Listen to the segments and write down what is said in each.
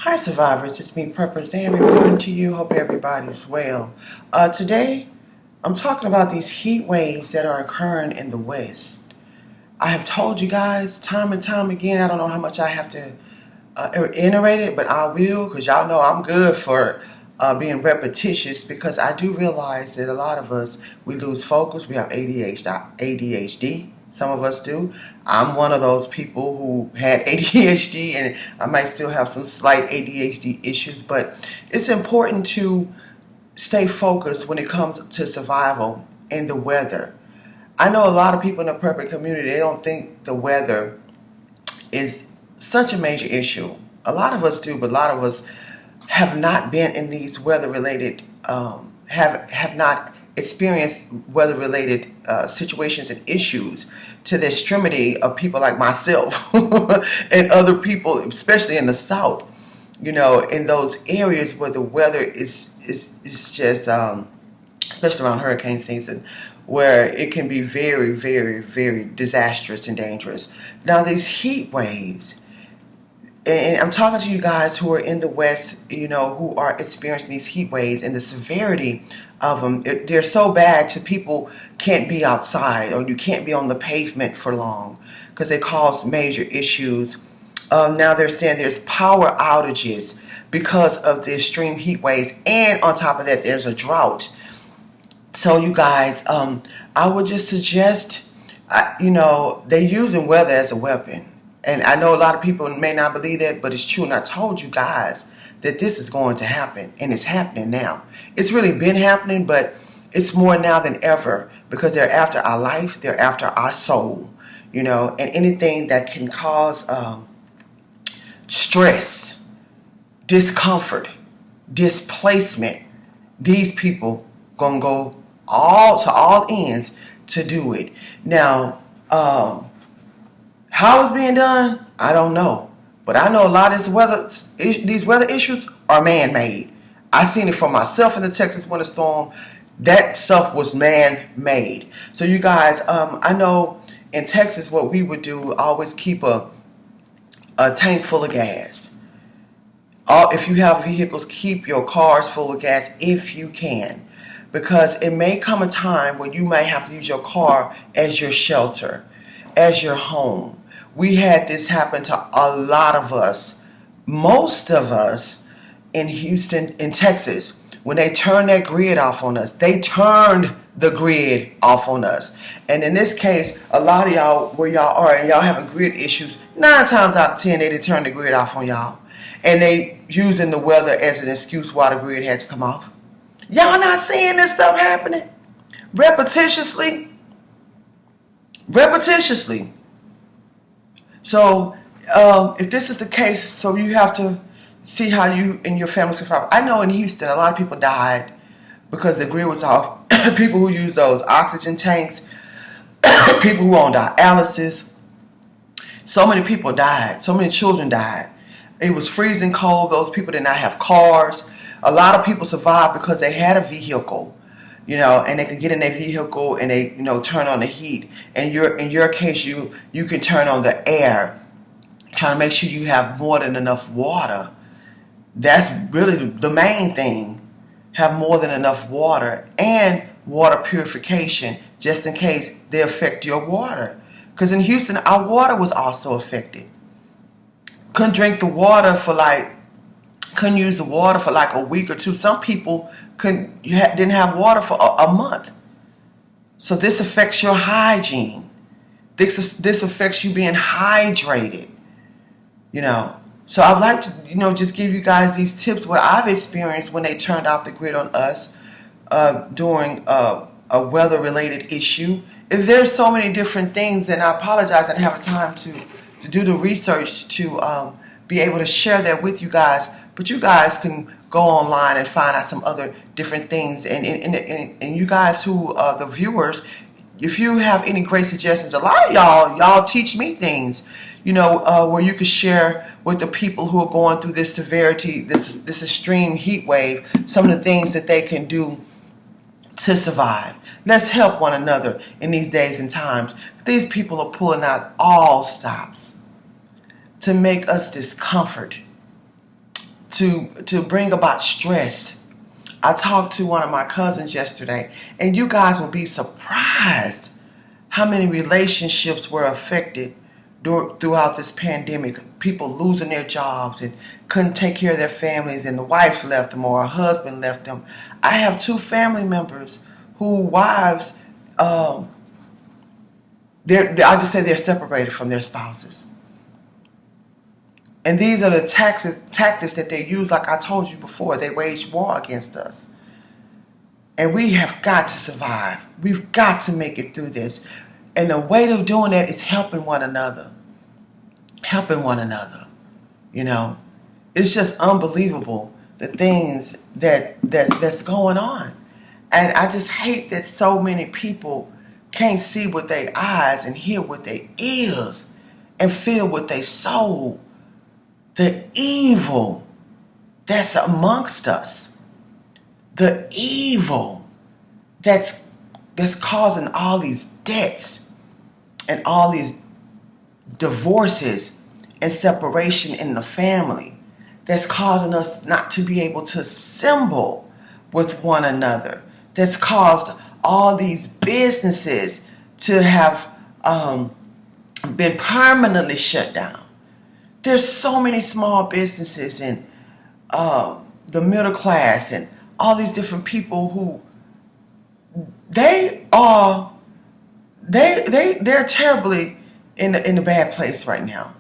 Hi survivors, it's me Purpose and reporting to you. Hope everybody's well. Today I'm talking about these heat waves that are occurring in the West. I have told you guys time and time again, I don't know how much I have to iterate it, but I will, because y'all know I'm good for being repetitious, because I do realize that a lot of us, we lose focus. We have ADHD. Some of us do. I'm one of those people who had ADHD, and I might still have some slight ADHD issues, but it's important to stay focused when it comes to survival and the weather. I know a lot of people in the purple community, they don't think the weather is such a major issue. A lot of us do, but a lot of us have not been in these weather-related, have not experienced weather-related situations and issues to the extremity of people like myself and other people, especially in the South. You know, in those areas where the weather is just, especially around hurricane season, where it can be very, very, very disastrous and dangerous. Now, these heat waves, and I'm talking to you guys who are in the West, you know, who are experiencing these heat waves and the severity of them. They're so bad to people can't be outside, or you can't be on the pavement for long because they cause major issues. Now they're saying there's power outages because of the extreme heat waves, and on top of that, there's a drought. So you guys, I would just suggest, they're using weather as a weapon. And I know a lot of people may not believe that, but it's true. And I told you guys that this is going to happen, and it's happening now. It's really been happening, but it's more now than ever, because they're after our life, they're after our soul, and anything that can cause stress, discomfort, displacement. These people gonna go all ends to do it. Now, how it's being done, I don't know. But I know a lot of these weather issues are man-made. I seen it for myself in the Texas winter storm. That stuff was man-made. So you guys, I know in Texas what we would do, always keep a tank full of gas. If you have vehicles, keep your cars full of gas if you can. Because it may come a time when you may have to use your car as your shelter, as your home. We had this happen to a lot of us, most of us in Houston, in Texas, when they turned that grid off on us. They turned the grid off on us. And in this case, a lot of y'all, where y'all are, and y'all having grid issues, 9 times out of 10, they did turn the grid off on y'all. And they using the weather as an excuse why the grid had to come off. Y'all not seeing this stuff happening? Repetitiously. So, if this is the case, so you have to see how you and your family survive. I know in Houston, a lot of people died because the grid was off. People who use those oxygen tanks, people who on dialysis. So many people died. So many children died. It was freezing cold. Those people did not have cars. A lot of people survived because they had a vehicle, and they could get in their vehicle and they, turn on the heat. And in your case, you can turn on the air, trying to make sure you have more than enough water. That's really the main thing. Have more than enough water and water purification, just in case they affect your water. Because in Houston, our water was also affected. Couldn't use the water for like a week or two. Some people didn't have water for a month. So this affects your hygiene. This affects you being hydrated. So I'd like to, just give you guys these tips, what I've experienced when they turned off the grid on us during a weather-related issue. If there's so many different things, and I apologize, I didn't have time to do the research to be able to share that with you guys. But you guys can go online and find out some other different things. And you guys who are the viewers, if you have any great suggestions, a lot of y'all teach me things, where you could share with the people who are going through this severity, this extreme heat wave, some of the things that they can do to survive. Let's help one another in these days and times. These people are pulling out all stops to make us discomfort. to bring about stress. I talked to one of my cousins yesterday, and you guys will be surprised how many relationships were affected throughout this pandemic. People losing their jobs and couldn't take care of their families, and the wife left them or a husband left them. I have two family members who wives, I just say they're separated from their spouses. And these are the tactics that they use. Like I told you before, they wage war against us. And we have got to survive. We've got to make it through this. And the way of doing that is helping one another. Helping one another. You know, it's just unbelievable the things that's going on. And I just hate that so many people can't see with their eyes and hear with their ears and feel with their soul the evil that's amongst us. The evil that's causing all these debts and all these divorces and separation in the family. That's causing us not to be able to assemble with one another. That's caused all these businesses to have been permanently shut down. There's so many small businesses and the middle class and all these different people who they're terribly in the bad place right now.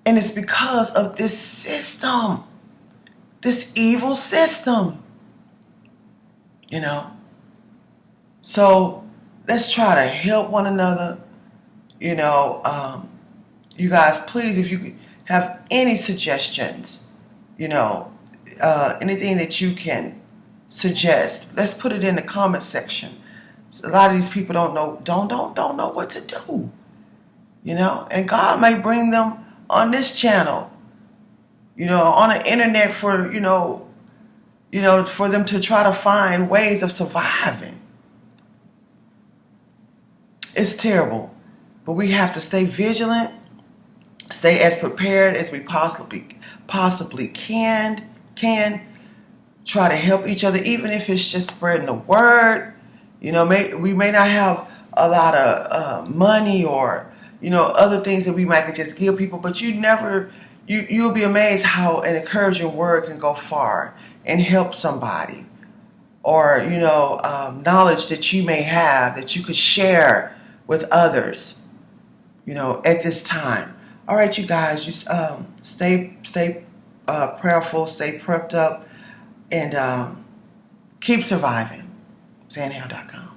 And it's because of this system, this evil system, you know. So let's try to help one another, you know. You guys, please, if you have any suggestions, you know, anything that you can suggest, let's put it in the comment section. So a lot of these people don't know what to do, you know, and God may bring them on this channel, you know, on the internet for, you know, for them to try to find ways of surviving. It's terrible, but we have to stay vigilant. Stay as prepared as we possibly can. Try to help each other, even if it's just spreading the word. You know, we may not have a lot of money or, you know, other things that we might just give people, but you'll be amazed how an encouraging word can go far and help somebody. Or, you know, knowledge that you may have that you could share with others, you know, at this time. All right, you guys, just stay prayerful, stay prepped up, and keep surviving. Zanhair.com.